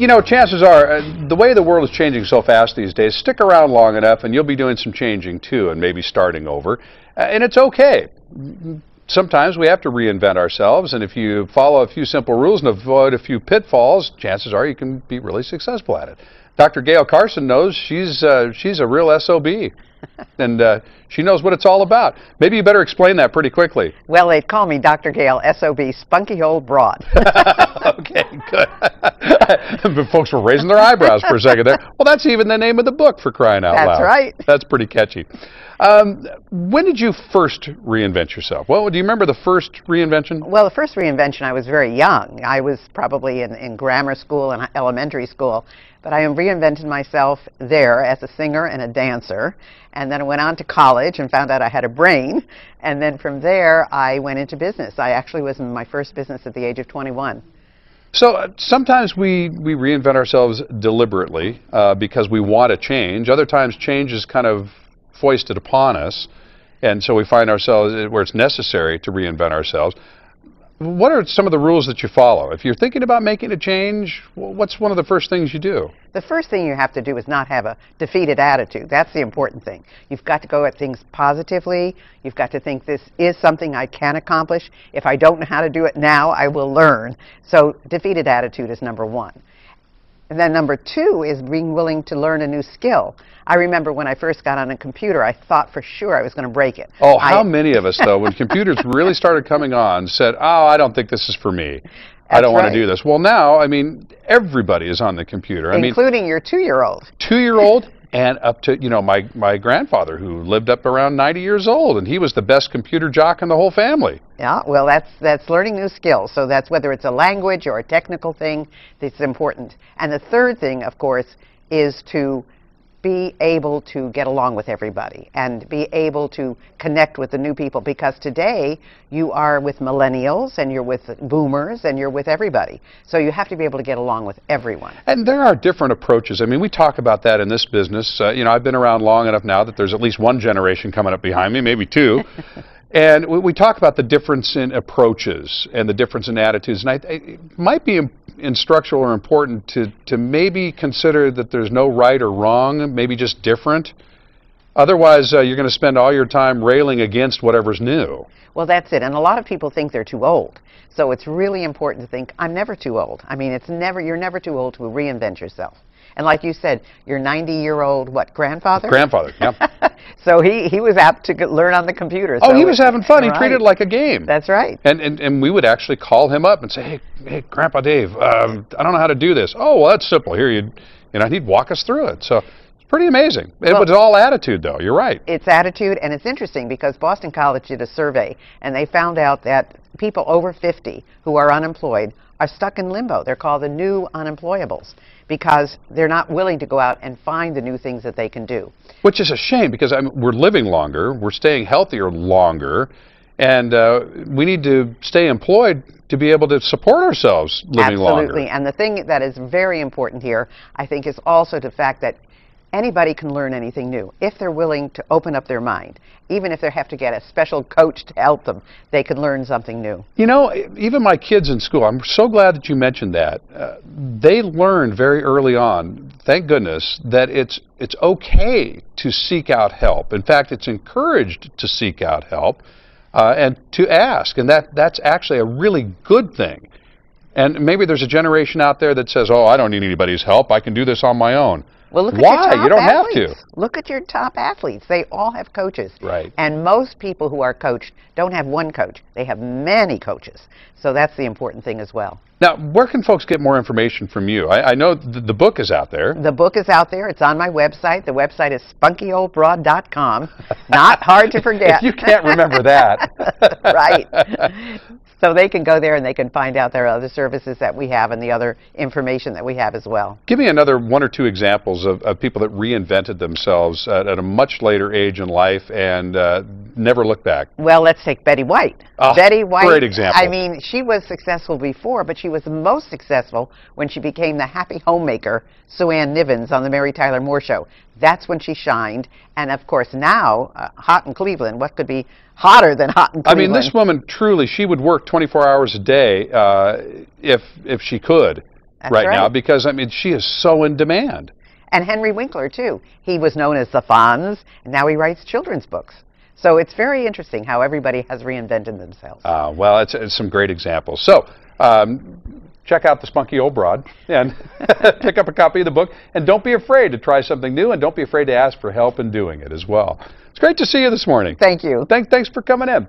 You know, chances are, the way the world is changing so fast these days, stick around long enough and you'll be doing some changing too, and maybe starting over. And it's okay. Sometimes we have to reinvent ourselves, and if you follow a few simple rules and avoid a few pitfalls, chances are you can be really successful at it. Dr. Gayle Carson knows she's a real SOB, and she knows what it's all about. Maybe you better explain that pretty quickly. Well, they call me Dr. Gayle, SOB, Spunky Old Broad. Okay, good. But folks were raising their eyebrows for a second there. Well, that's even the name of the book, for crying out loud. That's right. That's pretty catchy. When did you first reinvent yourself? Well, do you remember the first reinvention? Well, the first reinvention, I was very young. I was probably in grammar school and elementary school, but I reinvented myself there as a singer and a dancer, and then I went on to college and found out I had a brain, and then from there I went into business. I actually was in my first business at the age of 21. So sometimes we reinvent ourselves deliberately because we want to change. Other times change is kind of foisted upon us, and so we find ourselves where it's necessary to reinvent ourselves. What are some of the rules that you follow? If you're thinking about making a change, what's one of the first things you do? The first thing you have to do is not have a defeated attitude. That's the important thing. You've got to go at things positively. You've got to think this is something I can accomplish. If I don't know how to do it now, I will learn. So defeated attitude is number one. And then number two is being willing to learn a new skill. I remember when I first got on a computer, I thought for sure I was going to break it. Oh, how many of us, though, when computers really started coming on, said, oh, I don't think this is for me. I don't want to do this. Well, now, I mean, everybody is on the computer. Including your 2-year-old. 2-year-old and up to, you know, my grandfather, who lived up around 90 years old, and he was the best computer jock in the whole family. Yeah, well, that's learning new skills. So that's whether it's a language or a technical thing, that's important. And the third thing, of course, is to be able to get along with everybody and be able to connect with the new people, because today you are with millennials and you're with boomers and you're with everybody. So you have to be able to get along with everyone. And there are different approaches. I mean, we talk about that in this business. You know, I've been around long enough now that there's at least one generation coming up behind me, maybe two. And we talk about the difference in approaches and the difference in attitudes. And it might be instructional or important to maybe consider that there's no right or wrong, maybe just different. Otherwise, you're going to spend all your time railing against whatever's new. Well, that's it. And a lot of people think they're too old. So it's really important to think, I'm never too old. I mean, you're never too old to reinvent yourself. And like you said, your 90-year-old, what, grandfather? Grandfather, yeah. So he was apt to learn on the computer. Oh, so he was having fun. He treated it like a game. That's right. And we would actually call him up and say, hey, Grandpa Dave, I don't know how to do this. Oh, well, that's simple. Here, you know, he'd walk us through it. So it's pretty amazing. It was all attitude, though. You're right. It's attitude, and it's interesting because Boston College did a survey, and they found out that people over 50 who are unemployed are stuck in limbo. They're called the new unemployables, because they're not willing to go out and find the new things that they can do. Which is a shame, because we're living longer, we're staying healthier longer, and we need to stay employed to be able to support ourselves living longer. Absolutely, and the thing that is very important here, I think, is also the fact that anybody can learn anything new if they're willing to open up their mind. Even if they have to get a special coach to help them, they can learn something new. You know, even my kids in school, I'm so glad that you mentioned that. They learned very early on, thank goodness, that it's okay to seek out help. In fact, it's encouraged to seek out help and to ask, and that's actually a really good thing. And maybe there's a generation out there that says, oh, I don't need anybody's help, I can do this on my own. Well, look at Why? Your top You don't athletes. have to. Look at your top athletes. They all have coaches. Right. And most people who are coached don't have one coach. They have many coaches. So that's the important thing as well. Now, where can folks get more information from you? I know the book is out there. The book is out there. It's on my website. The website is spunkyoldbroad.com. Not hard to forget. You can't remember that. Right. So they can go there and they can find out there are other services that we have and the other information that we have as well. Give me another one or two examples of people that reinvented themselves at a much later age in life and never looked back. Well, let's take Betty White. Oh, Betty White, great example. I mean, she was successful before, but she was the most successful when she became the happy homemaker, Sue Ann Nivens, on the Mary Tyler Moore Show. That's when she shined. And of course now, hot in Cleveland, what could be hotter than hot in Cleveland? I mean, this woman truly, she would work 24 hours a day if she could. That's right now right. because, I mean, she is so in demand. And Henry Winkler, too. He was known as the Fonz, and now he writes children's books. So it's very interesting how everybody has reinvented themselves. Well, it's some great examples. So check out the Spunky Old Broad and pick up a copy of the book. And don't be afraid to try something new, and don't be afraid to ask for help in doing it as well. It's great to see you this morning. Thank you. Thanks for coming in.